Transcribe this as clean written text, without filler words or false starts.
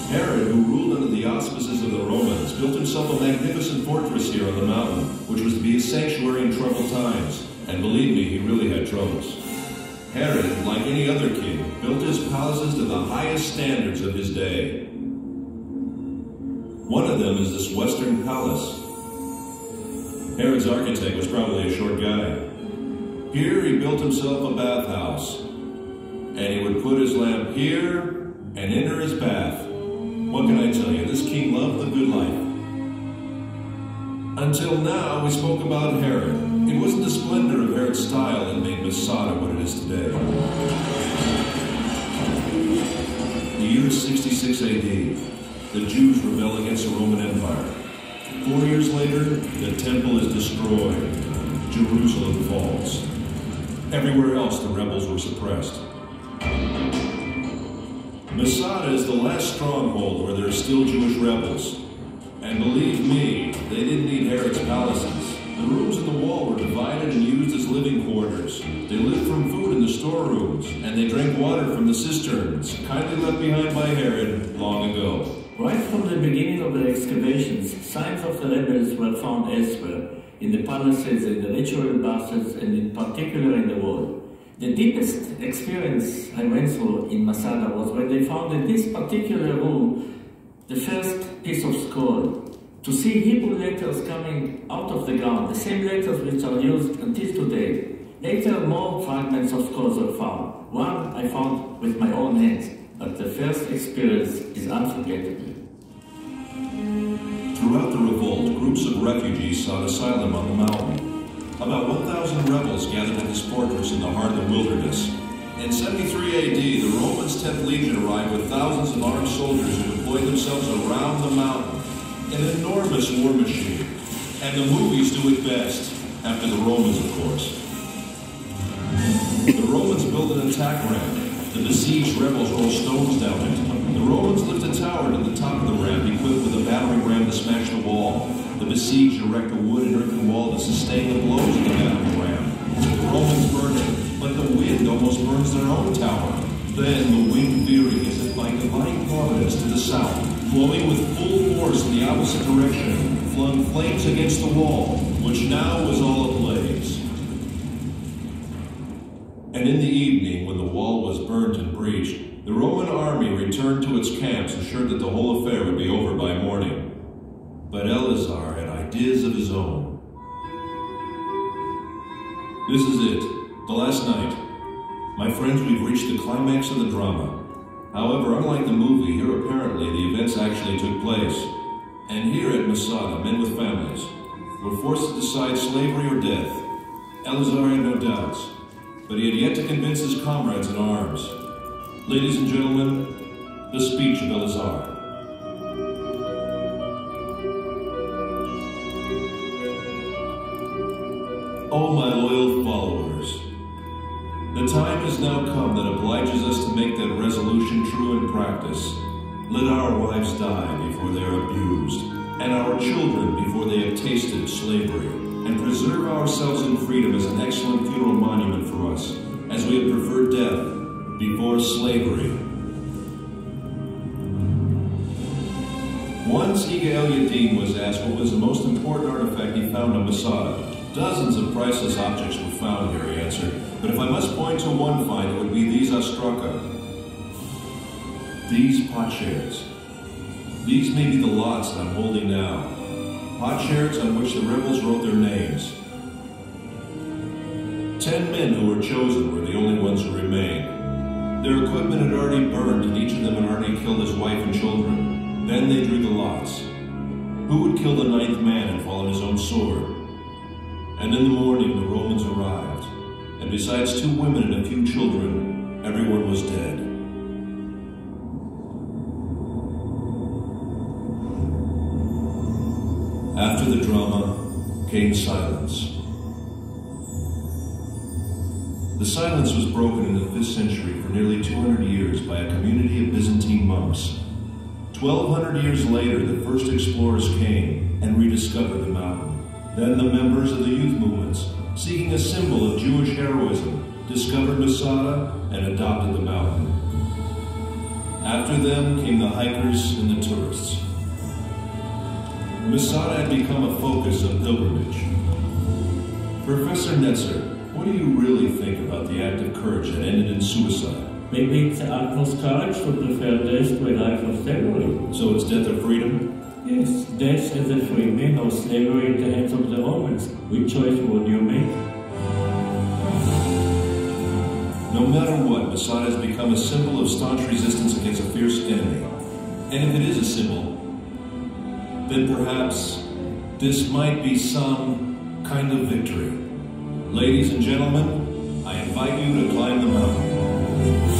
Herod, who ruled under the auspices of the Romans, built himself a magnificent fortress here on the mountain, which was to be his sanctuary in troubled times. And believe me, he really had troubles. Herod, like any other king, built his palaces to the highest standards of his day. One of them is this Western palace. Herod's architect was probably a short guy. Here he built himself a bathhouse, and he would put his lamp here and enter his bath. What can I tell you? This king loved the good life. Until now, we spoke about Herod. It wasn't the splendor of Herod's style that made Masada what it is today. The year is 66 AD. The Jews rebel against the Roman Empire. 4 years later, the temple is destroyed. Jerusalem falls. Everywhere else, the rebels were suppressed. Masada is the last stronghold where there are still Jewish rebels. And believe me, they didn't need Herod's palaces. The rooms in the wall were divided and used as living quarters. They lived from food in the storerooms, and they drank water from the cisterns, kindly left behind by Herod long ago. Right from the beginning of the excavations, signs of the rebels were found elsewhere, in the palaces, in the ritual baths, and in particular in the wall. The deepest experience I went through in Masada was when they found in this particular room the first piece of scroll. To see Hebrew letters coming out of the ground, the same letters which are used until today. Later, more fragments of scrolls were found. One I found with my own hands, but the first experience is unforgettable. Throughout the revolt, groups of refugees sought asylum on the mountain. About 1,000 rebels gathered at this fortress in the heart of the wilderness. In 73 AD, the Romans' 10th Legion arrived with thousands of armed soldiers who deployed themselves around the mountain. An enormous war machine. And the movies do it best, after the Romans, of course. The Romans built an attack ramp. The besieged rebels rolled stones down it. The Romans lift a tower to the top of the ramp, equipped with a battering ram to smash the wall. The besieged erect a wood and earthen wall to sustain the blows of the battering ram. The Romans burn it, but the wind almost burns their own tower. Then the wind veering as if by divine providence to the south, blowing with full force in the opposite direction, flung flames against the wall, which now was all ablaze. And in the evening, when the wall was burnt and breached, the Roman army returned to its camps, assured that the whole affair would be over by morning. But Eleazar had ideas of his own. This is it, the last night. My friends, we've reached the climax of the drama. However, unlike the movie, here apparently the events actually took place. And here at Masada, men with families were forced to decide slavery or death. Eleazar had no doubts, but he had yet to convince his comrades in arms. Ladies and gentlemen, the speech of Eleazar. Oh, my loyal followers, the time has now come that obliges us to make that resolution true in practice. Let our wives die before they are abused, and our children before they have tasted slavery, and preserve ourselves in freedom as an excellent funeral monument for us, as we have preferred death before slavery. Once Iga El-Yadin was asked what was the most important artifact he found on Masada. Dozens of priceless objects were found here, he answered, but if I must point to one find, it would be these ostraka. These potsherds. These may be the lots that I'm holding now. Potsherds on which the rebels wrote their names. 10 men who were chosen were the only ones who remained. Their equipment had already burned, and each of them had already killed his wife and children. Then they drew the lots. Who would kill the 9th man and fall on his own sword? And in the morning, the Romans arrived, and besides 2 women and a few children, everyone was dead. After the drama came silence. The silence was broken in the 5th century for nearly 200 years by a community of Byzantine monks. 1,200 years later, the first explorers came and rediscovered the mountain. Then the members of the youth movements, seeking a symbol of Jewish heroism, discovered Masada and adopted the mountain. After them came the hikers and the tourists. Masada had become a focus of pilgrimage. Professor Netzer, what do you really think about the act of courage that ended in suicide? Maybe it's the utmost courage to prefer death to a life of slavery. So it's death or freedom? Yes, death as a free man or slavery in the hands of the Romans. Which choice would you make? No matter what, Masada has become a symbol of staunch resistance against a fierce enemy. And if it is a symbol, then perhaps this might be some kind of victory. Ladies and gentlemen, I invite you to climb the mountain.